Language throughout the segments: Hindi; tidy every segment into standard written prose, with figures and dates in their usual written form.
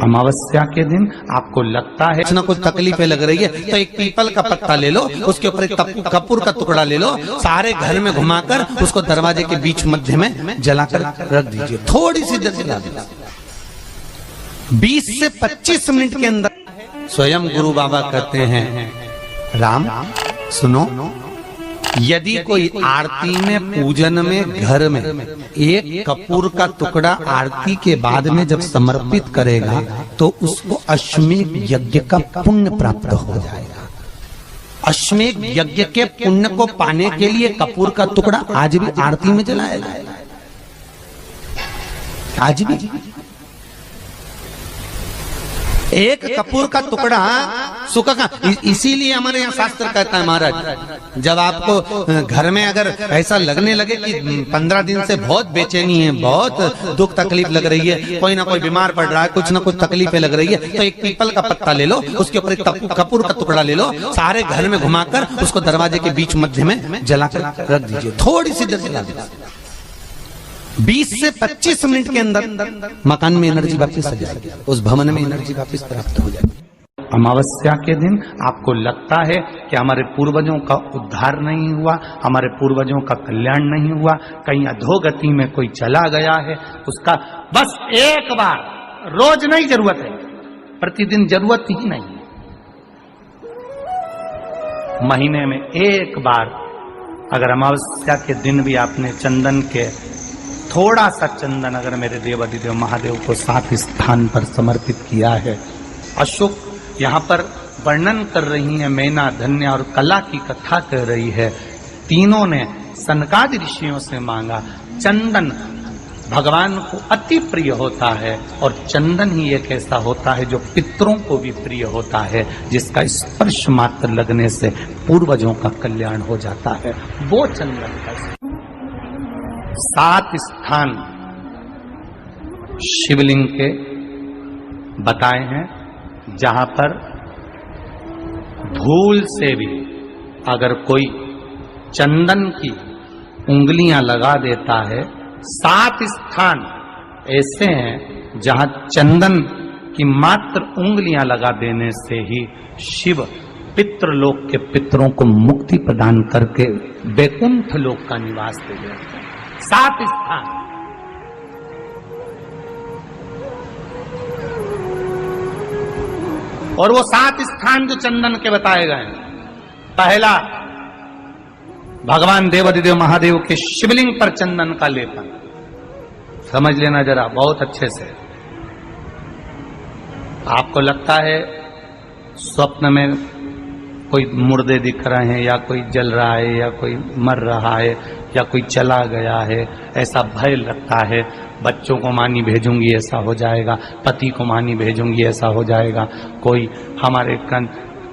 अमावस्या के दिन आपको लगता है कुछ ना कुछ तकलीफें लग रही है तो एक पीपल का पत्ता ले लो, उसके ऊपर एक कपूर का टुकड़ा ले लो, सारे घर में घुमाकर उसको दरवाजे के बीच मध्य में जलाकर रख दीजिए, थोड़ी सी देर जला दीजिए। 20 से 25 मिनट के अंदर स्वयं गुरु बाबा कहते हैं, राम सुनो, यदि कोई आरती में पूजन में घर में एक कपूर का टुकड़ा आरती के बाद में जब समर्पित करेगा तो उसको अश्वमेध यज्ञ का पुण्य प्राप्त हो जाएगा। अश्वमेध यज्ञ के पुण्य को पाने के लिए कपूर का टुकड़ा आज भी आरती में जलाया जाएगा, आज भी। एक कपूर का टुकड़ा सुखा का, इसीलिए हमारे यहाँ शास्त्र कहता है महाराज, जब आपको घर में अगर ऐसा लगने लगे कि 15 दिन से बहुत बेचैनी है, बहुत दुख तकलीफ लग रही है, कोई ना कोई बीमार पड़ रहा है, कुछ ना कुछ तकलीफें लग रही है, तो एक पीपल का पत्ता ले लो, उसके ऊपर एक कपूर का टुकड़ा ले लो, सारे घर में घुमाकर उसको दरवाजे के बीच मध्य में जलाकर रख दीजिए, थोड़ी सी देर जला दीजिए। 20 से 25 मिनट के अंदर मकान में एनर्जी वापस आ जाएगी, उस भवन में एनर्जी वापस प्राप्त हो जाएगी। अमावस्या के दिन आपको लगता है कि हमारे पूर्वजों का उद्धार नहीं हुआ, हमारे पूर्वजों का कल्याण नहीं हुआ, कहीं अधोगति में कोई चला गया है, उसका बस एक बार, रोज नहीं जरूरत है, प्रतिदिन जरूरत ही नहीं, महीने में एक बार अगर अमावस्या के दिन भी आपने चंदन के थोड़ा सा चंदन अगर मेरे देवाधिदेव महादेव को 7 स्थान पर समर्पित किया है। अशोक यहाँ पर वर्णन कर रही है, मैना धन्य और कला की कथा कर रही है। तीनों ने सनकादि ऋषियों से मांगा। चंदन भगवान को अति प्रिय होता है और चंदन ही एक ऐसा होता है जो पितरों को भी प्रिय होता है, जिसका स्पर्श मात्र लगने से पूर्वजों का कल्याण हो जाता है। वो चंदन का 7 स्थान शिवलिंग के बताए हैं, जहां पर भूल से भी अगर कोई चंदन की उंगलियां लगा देता है, 7 स्थान ऐसे हैं जहां चंदन की मात्र उंगलियां लगा देने से ही शिव पितृलोक के पितरों को मुक्ति प्रदान करके वैकुंठ लोक का निवास दे देते हैं। 7 स्थान। और वो 7 स्थान जो चंदन के बताए गए, पहला भगवान देवाधिदेव महादेव के शिवलिंग पर चंदन का लेपन, समझ लेना जरा बहुत अच्छे से। आपको लगता है स्वप्न में कोई मुर्दे दिख रहे हैं, या कोई जल रहा है, या कोई मर रहा है, या कोई चला गया है, ऐसा भय लगता है। बच्चों को मानी भेजूंगी ऐसा हो जाएगा, पति को मानी भेजूंगी ऐसा हो जाएगा, कोई हमारे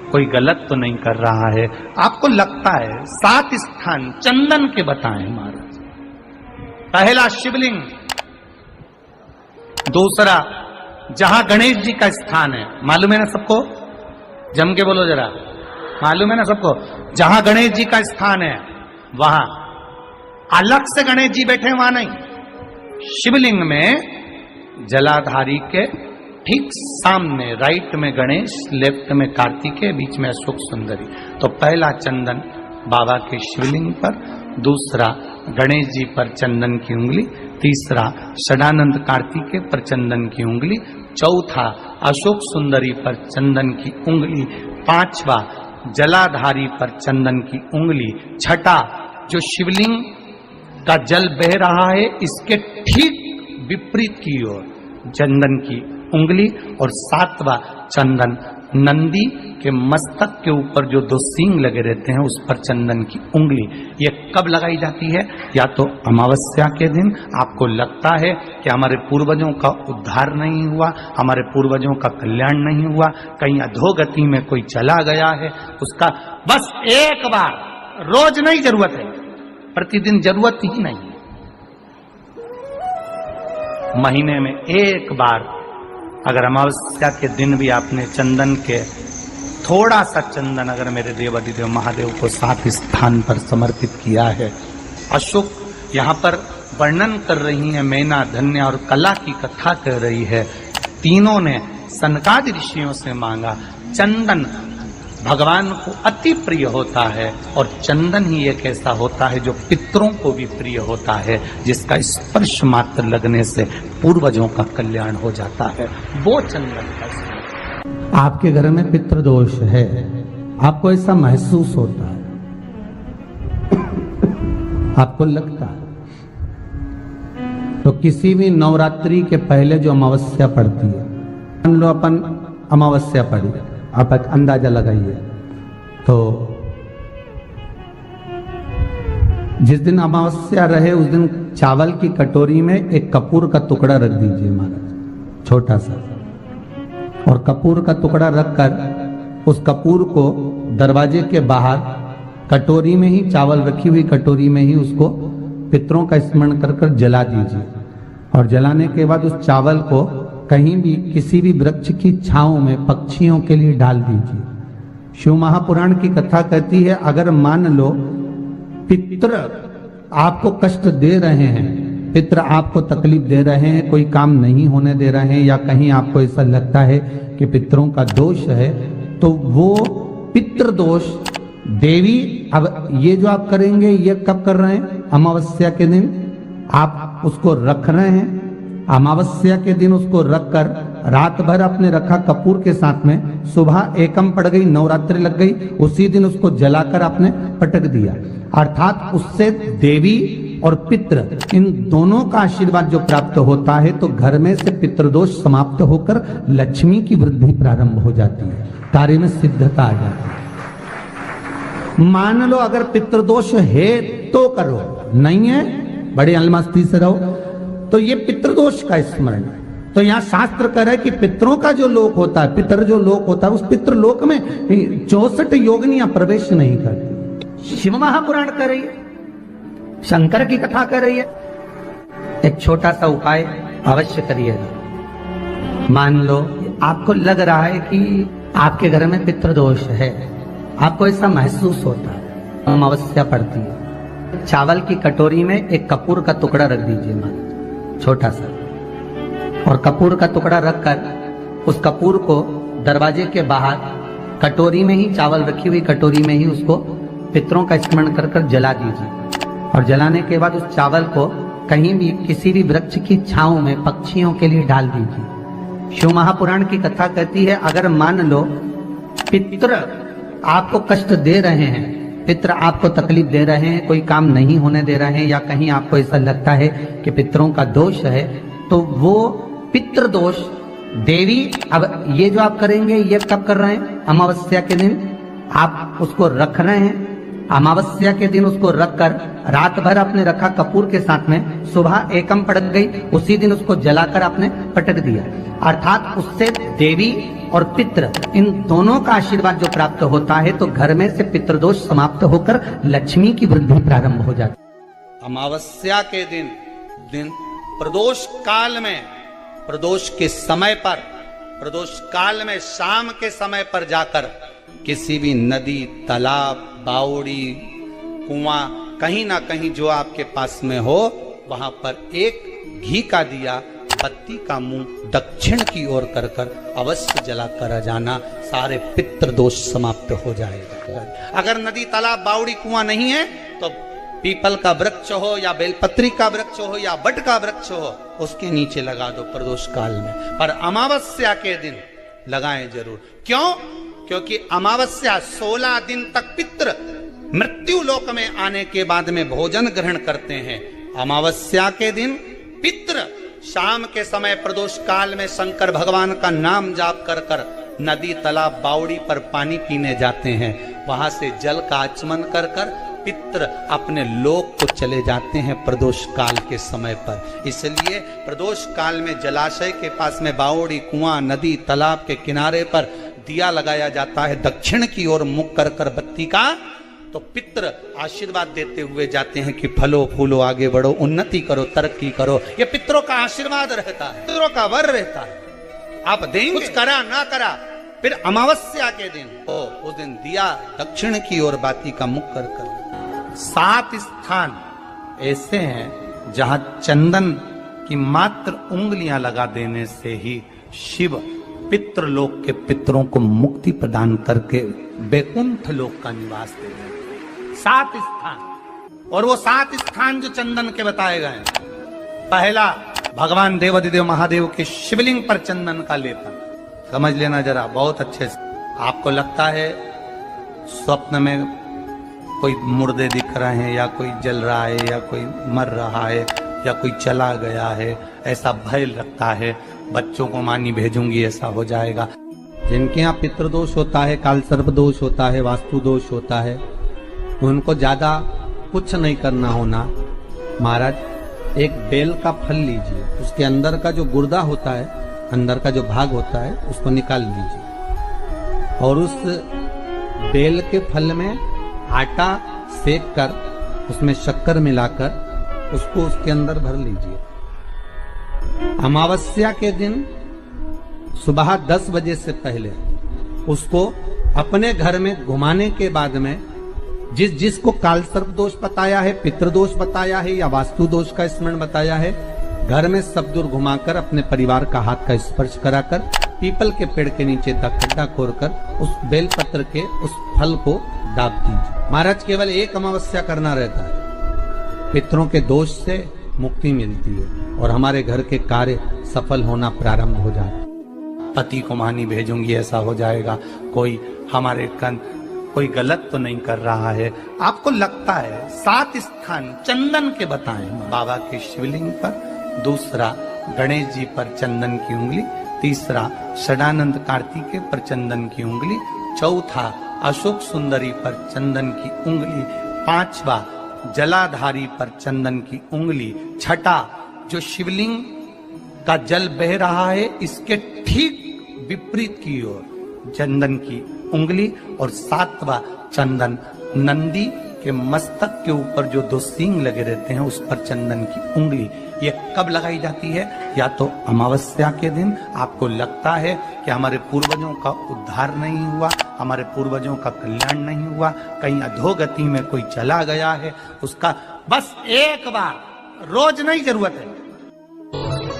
कोई गलत तो नहीं कर रहा है, आपको लगता है। 7 स्थान चंदन के बताए महाराज। पहला शिवलिंग, दूसरा जहां गणेश जी का स्थान है, मालूम है ना सबको, जम के बोलो जरा, मालूम है ना सबको, जहां गणेश जी का स्थान है वहां अलग से गणेश जी बैठे, वहां नहीं। शिवलिंग में जलाधारी के ठीक सामने राइट में गणेश, लेफ्ट में कार्तिकेय, बीच में अशोक सुंदरी। तो पहला चंदन बाबा के शिवलिंग पर, दूसरा गणेश जी पर चंदन की उंगली, तीसरा षडानंद कार्तिकेय पर चंदन की उंगली, चौथा अशोक सुंदरी पर चंदन की उंगली, पांचवा जलाधारी पर चंदन की उंगली, छठा जो शिवलिंग का जल बह रहा है इसके ठीक विपरीत की ओर चंदन की उंगली, और 7वां चंदन नंदी के मस्तक के ऊपर जो 2 सींग लगे रहते हैं उस पर चंदन की उंगली। ये कब लगाई जाती है? या तो अमावस्या के दिन आपको लगता है कि हमारे पूर्वजों का उद्धार नहीं हुआ, हमारे पूर्वजों का कल्याण नहीं हुआ, कहीं अधोगति में कोई चला गया है, उसका बस एक बार, रोज नहीं जरूरत है, प्रतिदिन जरूरत ही नहीं, महीने में एक बार अगर अमावस्या के दिन भी आपने चंदन के थोड़ा सा चंदन अगर मेरे देवाधिदेव महादेव को 7 स्थान पर समर्पित किया है। अशोक यहाँ पर वर्णन कर रही है, मैना धन्य और कला की कथा कर रही है। तीनों ने सनकादि ऋषियों से मांगा। चंदन भगवान को अति प्रिय होता है और चंदन ही एक ऐसा होता है जो पितरों को भी प्रिय होता है, जिसका स्पर्श मात्र लगने से पूर्वजों का कल्याण हो जाता है, वो चंदन का। आपके घर में पितृदोष है, आपको ऐसा महसूस होता है, आपको लगता है, तो किसी भी नवरात्रि के पहले जो अमावस्या पड़ती है, मान लो अपन अमावस्या पड़ी, आप एक अंदाजा लगाइए, तो जिस दिन अमावस्या रहे उस दिन चावल की कटोरी में एक कपूर का टुकड़ा रख दीजिए महाराज, छोटा सा, और कपूर का टुकड़ा रखकर उस कपूर को दरवाजे के बाहर कटोरी में ही, चावल रखी हुई कटोरी में ही उसको पितरों का स्मरण कर कर जला दीजिए। और जलाने के बाद उस चावल को कहीं भी किसी भी वृक्ष की छांव में पक्षियों के लिए डाल दीजिए। शिव महापुराण की कथा कहती है, अगर मान लो पितृ आपको कष्ट दे रहे हैं, पितृ आपको तकलीफ दे रहे हैं, कोई काम नहीं होने दे रहे हैं, या कहीं आपको ऐसा लगता है कि पितरों का दोष है, तो वो पितृ दोष देवी, अब ये जो आप करेंगे ये कब कर रहे हैं? अमावस्या के दिन आप उसको रख रहे हैं, अमावस्या के दिन उसको रखकर रात भर आपने रखा कपूर के साथ में, सुबह एकम पड़ गई, नवरात्रि लग गई, उसी दिन उसको जलाकर आपने पटक दिया। अर्थात उससे देवी और पितृ इन दोनों का आशीर्वाद जो प्राप्त होता है, तो घर में से पितृदोष समाप्त होकर लक्ष्मी की वृद्धि प्रारंभ हो जाती है, कार्य में सिद्धता आ जाती है। मान लो अगर पितृदोष है तो करो, नहीं है बड़े अलमस्ती से रहो, तो ये पितृदोष का स्मरण। तो यहाँ शास्त्र कह रहा है कि पितरों का जो लोक होता है, पितर जो लोक होता है, उस पितृलोक में 64 योगिनियां प्रवेश नहीं करती। शिव महापुराण कर रही है, शंकर की कथा कर रही है। एक छोटा सा उपाय अवश्य करिएगा। मान लो आपको लग रहा है कि आपके घर में पितृदोष है, आपको ऐसा महसूस होता है, अमावस्या पड़ती है, चावल की कटोरी में एक कपूर का टुकड़ा रख दीजिए मानो, छोटा सा, और कपूर का टुकड़ा रखकर उस कपूर को दरवाजे के बाहर कटोरी में ही, चावल रखी हुई कटोरी में ही उसको पितरों का स्मरण कर कर जला दीजिए। और जलाने के बाद उस चावल को कहीं भी किसी भी वृक्ष की छांव में पक्षियों के लिए डाल दीजिए। शिव महापुराण की कथा कहती है, अगर मान लो पितृ आपको कष्ट दे रहे हैं, पितृ आपको तकलीफ दे रहे हैं, कोई काम नहीं होने दे रहे हैं, या कहीं आपको ऐसा लगता है कि पितरों का दोष है, तो वो पितृ दोष देवी, अब ये जो आप करेंगे ये कब कर रहे हैं? अमावस्या के दिन आप उसको रख रहे हैं, अमावस्या के दिन उसको रखकर रात भर आपने रखा कपूर के साथ में, सुबह एकम पड़ गई, उसी दिन उसको जलाकर आपने पटक दिया। अर्थात उससे देवी और पितृ इन दोनों का आशीर्वाद जो प्राप्त होता है, तो घर में से पितृदोष समाप्त होकर लक्ष्मी की वृद्धि प्रारंभ हो जाती है। अमावस्या के दिन प्रदोष काल में, प्रदोष के समय पर, प्रदोष काल में शाम के समय पर जाकर किसी भी नदी, तालाब, बावड़ी, कुआं, कहीं ना कहीं जो आपके पास में हो, वहां पर एक घी का दिया, बत्ती का मुंह दक्षिण की ओर कर कर अवश्य जला कर जाना, सारे पितृ दोष समाप्त हो जाएगा। अगर नदी, तालाब, बावड़ी, कुआं नहीं है तो पीपल का वृक्ष हो या बेलपत्री का वृक्ष हो या बट का वृक्ष हो, उसके नीचे लगा दो प्रदोष काल में, पर अमावस्या के दिन लगाएं जरूर। क्यों? क्योंकि अमावस्या 16 दिन तक पितृ मृत्यु लोक में आने के बाद में भोजन ग्रहण करते हैं। अमावस्या के दिन पितृ शाम के समय प्रदोष काल में शंकर भगवान का नाम जाप कर कर नदी, तालाब, बावड़ी पर पानी पीने जाते हैं, वहां से जल का आचमन कर कर पितृ अपने लोक को चले जाते हैं प्रदोष काल के समय पर। इसलिए प्रदोष काल में जलाशय के पास में बावड़ी, कुआं, नदी, तालाब के किनारे पर दिया लगाया जाता है, दक्षिण की ओर मुख कर कर बत्ती का, तो पितृ आशीर्वाद देते हुए जाते हैं कि फलो फूलो, आगे बढ़ो, उन्नति करो, तरक्की करो। ये पितरों का आशीर्वाद रहता है, पितरों का वर रहता है। आप देंगे, कुछ करा ना करा, फिर अमावस्या के दिन उस दिन दिया दक्षिण की ओर बाती का मुख कर कर। 7 स्थान ऐसे हैं जहां चंदन की मात्र उंगलियां लगा देने से ही शिव पितृलोक के पितरों को मुक्ति प्रदान करके वैकुंठ लोक का निवास दे रहे 7 स्थान, और वो 7 स्थान जो चंदन के बताए गए, पहला भगवान देवाधिदेव महादेव के शिवलिंग पर चंदन का लेपन। समझ लेना जरा बहुत अच्छे से। आपको लगता है स्वप्न में कोई मुर्दे दिख रहे हैं, या कोई जल रहा है, या कोई मर रहा है, या कोई चला गया है, ऐसा भय लगता है, बच्चों को मानी भेजूंगी ऐसा हो जाएगा। जिनके यहाँ पितृदोष होता है, काल सर्प दोष होता है, वास्तु दोष होता है, उनको ज्यादा कुछ नहीं करना होना। महाराज एक बेल का फल लीजिए, उसके अंदर का जो गुर्दा होता है, अंदर का जो भाग होता है, उसको निकाल लीजिए और उस बेल के फल में आटा सेक कर उसमें शक्कर मिलाकर उसको उसके अंदर भर लीजिए। अमावस्या के दिन सुबह 10 बजे से पहले उसको अपने घर में घुमाने के बाद में जिसको काल सर्प दोष बताया है, पितृदोष बताया है, या वास्तु दोष का स्मरण बताया है, घर में सब दूर घुमाकर अपने परिवार का हाथ का स्पर्श कराकर पीपल के पेड़ के नीचे खड्डा खोदकर उस बेल पत्र के उस फल को दाब दीजिए। महाराज केवल एक अमावस्या करना रहता है, पितरों के दोष से मुक्ति मिलती है और हमारे घर के कार्य सफल होना प्रारंभ हो जाता है। पति को मानी भेजूंगी ऐसा हो जाएगा। कोई हमारे कोई गलत तो नहीं कर रहा है। आपको लगता है 7 स्थान चंदन के बताएं, बाबा के शिवलिंग पर, दूसरा गणेश जी पर चंदन की उंगली, तीसरा षडानंद कार्तिकेय पर चंदन की उंगली, चौथा अशोक सुंदरी पर चंदन की उंगली, 5वां जलाधारी पर चंदन की उंगली, छठा जो शिवलिंग का जल बह रहा है इसके ठीक विपरीत की ओर चंदन की उंगली, और 7वां चंदन नंदी के मस्तक के ऊपर जो 2 सींग लगे रहते हैं उस पर चंदन की उंगली। ये कब लगाई जाती है? या तो अमावस्या के दिन। आपको लगता है कि हमारे पूर्वजों का उद्धार नहीं हुआ, हमारे पूर्वजों का कल्याण नहीं हुआ, कहीं अधोगति में कोई चला गया है, उसका बस एक बार, रोज नहीं जरूरत है,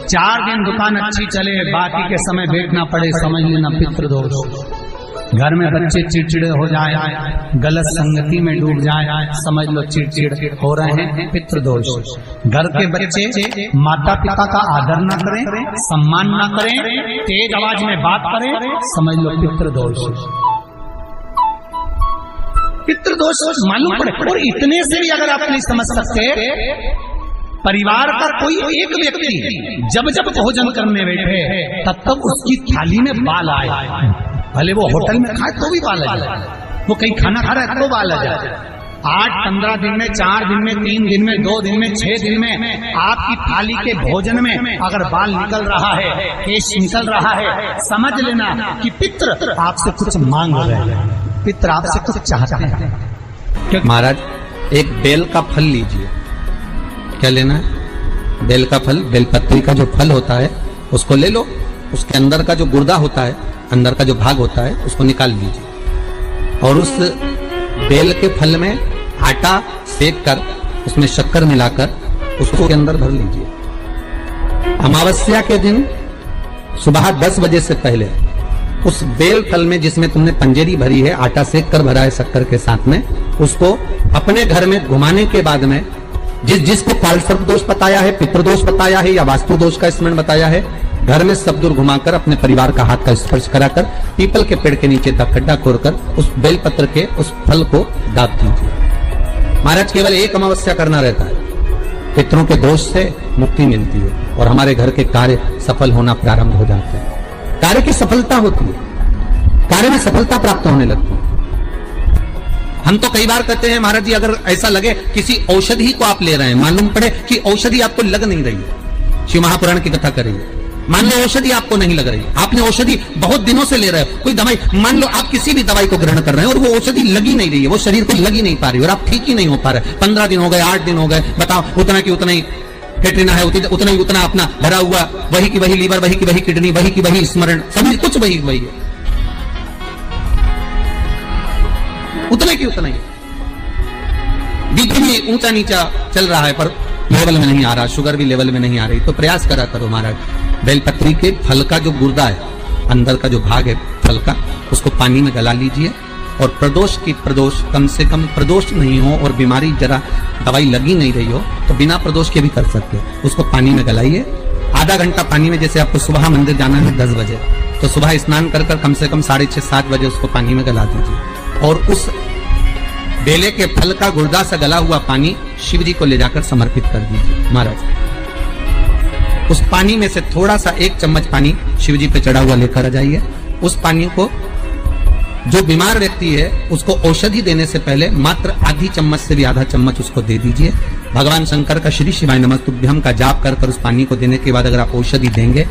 4 दिन दुकान अच्छी चले, बाकी के समय बैठना पड़े, समझ लेना पितृदोष। घर में बच्चे चिड़चिड़े हो जाए, गलत संगति में डूब जाए, समझ लो चिड़चिड़ हो रहे हैं, पितृदोष। घर के बच्चे माता पिता का आदर ना करें, सम्मान ना करें, तेज आवाज में बात करें, समझ लो पितृदोष। पितृदोष मालूम पड़े। और इतने से भी अगर आप नहीं समझ सकते, परिवार का कोई एक व्यक्ति जब जब भोजन करने बैठे तब तब उसकी थाली में बाल आए, भले वो होटल में खाए तो भी बाल आ जाए, वो कहीं खाना खा रहा है तो बाल आ जाए। 8-15 दिन में, 4 दिन में, 3 दिन में, 2 दिन में, 6 दिन में आपकी थाली के भोजन में अगर बाल निकल रहा है, केश निकल रहा है, समझ लेना कि पितृ आपसे कुछ मांग रहे हैं, पितृ आपसे कुछ चाहते हैं। महाराज एक बेल का फल लीजिए। क्या लेना है? बेल का फल, बेलपत्री का जो फल होता है उसको ले लो, उसके अंदर का जो गुर्दा होता है, अंदर का जो भाग होता है, उसको निकाल लीजिए और उस बेल के फल में आटा सेक कर उसमें शक्कर मिलाकर उसको के अंदर भर लीजिए। अमावस्या के दिन सुबह 10 बजे से पहले उस बेल फल में जिसमें तुमने पंजेरी भरी है, आटा सेक कर भरा है शक्कर के साथ में, उसको अपने घर में घुमाने के बाद में जिसको काल सर्प दोष बताया है, पितृदोष बताया है, या वास्तु दोष का स्मरण बताया है, घर में सब दूर घुमाकर अपने परिवार का हाथ का स्पर्श कराकर पीपल के पेड़ के नीचे खड्डा खोदकर उस बेल पत्र के उस फल को दाब दीजिए। महाराज केवल एक अमावस्या करना रहता है, पितरों के दोष से मुक्ति मिलती है और हमारे घर के कार्य सफल होना प्रारंभ हो जाते हैं। कार्य की सफलता होती है, कार्य में सफलता प्राप्त होने लगती है। हम तो कई बार कहते हैं महाराज जी, अगर ऐसा लगे किसी औषधि को आप ले रहे हैं, मालूम पड़े कि औषधि आपको लग नहीं रही है, शिव महापुराण की कथा करिए, मान लो औषधि आपको नहीं लग रही, आपने औषधि बहुत दिनों से ले रहे हो, कोई दवाई, मान लो आप किसी भी दवाई को ग्रहण कर रहे हैं और वो औषधि लगी नहीं रही है, वो शरीर को लगी नहीं पा रही और आप ठीक ही नहीं हो पा रहे, 15 दिन हो गए, 8 दिन हो गए, बताओ उतना की उतना ही कैटरीना है, उतना ही उतना अपना भरा हुआ, वही की वही लीवर, वही की वही किडनी, वही की वही स्मरण, समझ कुछ वही वही है, उतना की उतना ही। बीपी भी ऊंचा नीचा चल रहा है पर लेवल में नहीं आ रहा, शुगर भी लेवल में नहीं आ रही, तो प्रयास करा करो महाराज, बेलपत्री के फल का जो गुर्दा है अंदर का जो भाग है फल का, उसको पानी में गला लीजिए और प्रदोष कम से कम प्रदोष नहीं हो और बीमारी जरा दवाई लगी नहीं रही हो तो बिना प्रदोष के भी कर सकते हो। उसको पानी में गलाइए आधा घंटा पानी में। जैसे आपको सुबह मंदिर जाना है 10 बजे, तो सुबह स्नान कर कम से कम 6:30-7 बजे उसको पानी में गला दीजिए और उस बेले के फल का गुर्दा से गला हुआ पानी शिव जी को ले जाकर समर्पित कर दीजिए। महाराज उस पानी में से थोड़ा सा 1 चम्मच पानी शिव जी पे चढ़ा हुआ लेकर आ जाइए। उस पानी को जो बीमार व्यक्ति है उसको औषधि देने से पहले मात्र आधी चम्मच से भी आधा चम्मच उसको दे दीजिए। भगवान शंकर का श्री शिवाय नमस्तुभ्यम का जाप कर उस पानी को देने के बाद अगर आप औषधि देंगे